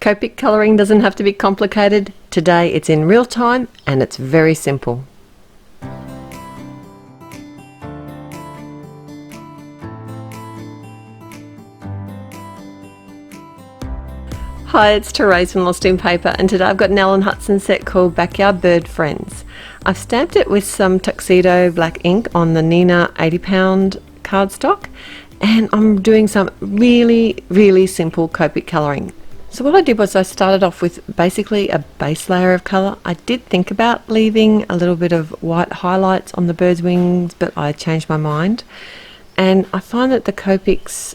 Copic colouring doesn't have to be complicated. Today it's in real time and it's very simple. Hi, it's Therese from Lostinpaper, and today I've got an Ellen Hutson set called Backyard Bird Friends. I've stamped it with some tuxedo black ink on the Nina 80-pound cardstock, and I'm doing some really simple Copic colouring. So what I did was I started off with basically a base layer of colour. I did think about leaving a little bit of white highlights on the bird's wings, but I changed my mind. And I find that the Copics,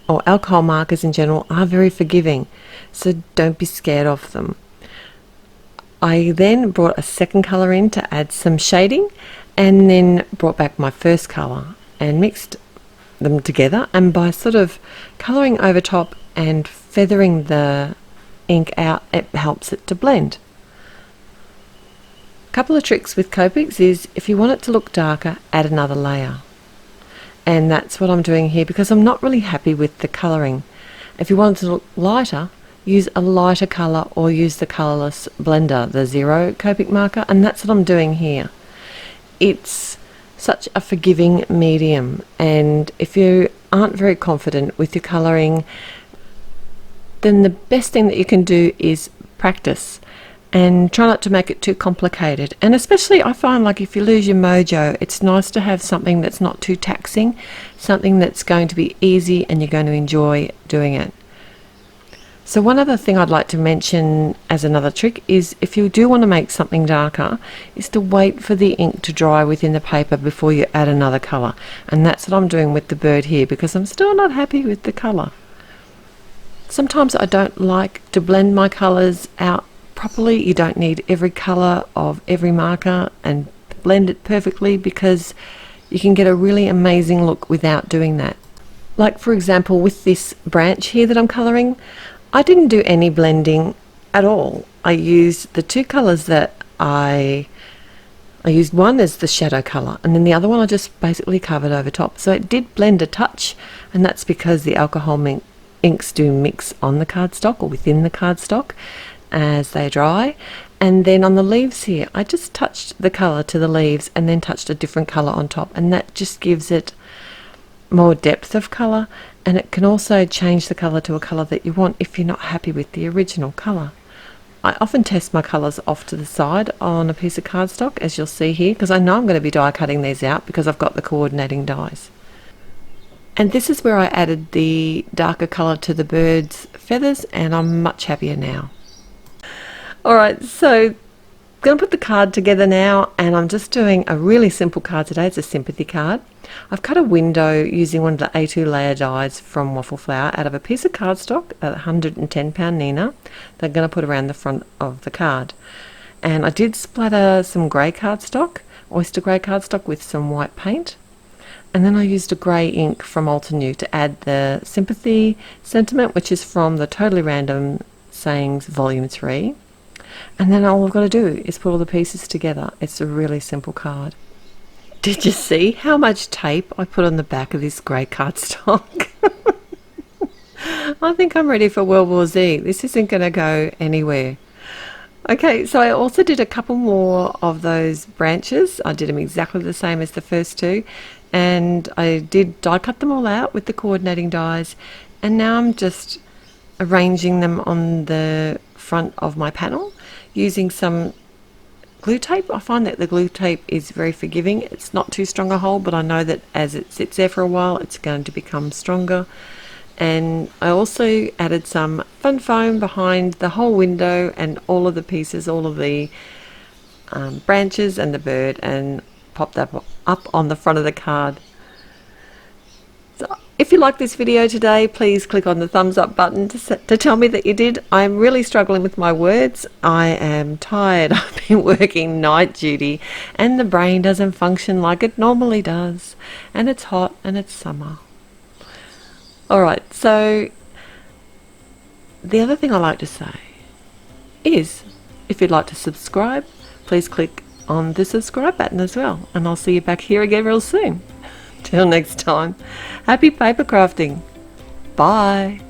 or alcohol markers in general, are very forgiving, so don't be scared of them. I then brought a second colour in to add some shading, and then brought back my first colour and mixed them together, and by sort of colouring over top and feathering the ink out, it helps it to blend. A couple of tricks with Copics is, if you want it to look darker, add another layer. And that's what I'm doing here, because I'm not really happy with the colouring. If you want it to look lighter, use a lighter colour or use the colourless blender, the zero Copic marker, and that's what I'm doing here. It's such a forgiving medium, and if you aren't very confident with your colouring, then the best thing that you can do is practice and try not to make it too complicated. And especially I find, like, if you lose your mojo, it's nice to have something that's not too taxing, something that's going to be easy and you're going to enjoy doing it. So one other thing I'd like to mention as another trick is, if you do want to make something darker, is to wait for the ink to dry within the paper before you add another colour. And that's what I'm doing with the bird here, because I'm still not happy with the colour. Sometimes I don't like to blend my colours out properly. You don't need every colour of every marker and blend it perfectly, because you can get a really amazing look without doing that. Like, for example, with this branch here that I'm colouring, I didn't do any blending at all. I used the two colours that I used one as the shadow colour, and then the other one I just basically covered over top. So it did blend a touch, and that's because the alcohol inks do mix on the cardstock or within the cardstock as they dry. And then on the leaves here, I just touched the colour to the leaves and then touched a different colour on top, and that just gives it more depth of colour, and it can also change the colour to a colour that you want if you're not happy with the original colour. I often test my colours off to the side on a piece of cardstock, as you'll see here, because I know I'm going to be die cutting these out because I've got the coordinating dies. And this is where I added the darker colour to the bird's feathers, and I'm much happier now. Alright, so I'm going to put the card together now, and I'm just doing a really simple card today. It's a sympathy card. I've cut a window using one of the A2 layer dies from Waffle Flower out of a piece of cardstock, a 110-pound Nina, that I'm going to put around the front of the card. And I did splatter some grey cardstock, oyster grey cardstock, with some white paint. And then I used a grey ink from Altenew to add the Sympathy sentiment, which is from the Totally Random Sayings Volume 3. And then all I've got to do is put all the pieces together. It's a really simple card. Did you see how much tape I put on the back of this grey cardstock? I think I'm ready for World War Z. This isn't going to go anywhere. Okay, so I also did a couple more of those branches. I did them exactly the same as the first two, and I did die cut them all out with the coordinating dies, and now I'm just arranging them on the front of my panel using some glue tape. I find that the glue tape is very forgiving. It's not too strong a hold, but I know that as it sits there for a while, it's going to become stronger. And I also added some fun foam behind the whole window and all of the pieces, all of the branches and the bird, and popped that up on the front of the card. So if you like this video today, please click on the thumbs up button to tell me that you did. I'm really struggling with my words. I am tired. I've been working night duty and the brain doesn't function like it normally does. And it's hot and it's summer. Alright, so the other thing I like to say is, if you'd like to subscribe, please click on the subscribe button as well. And I'll see you back here again real soon. Till next time, happy paper crafting. Bye.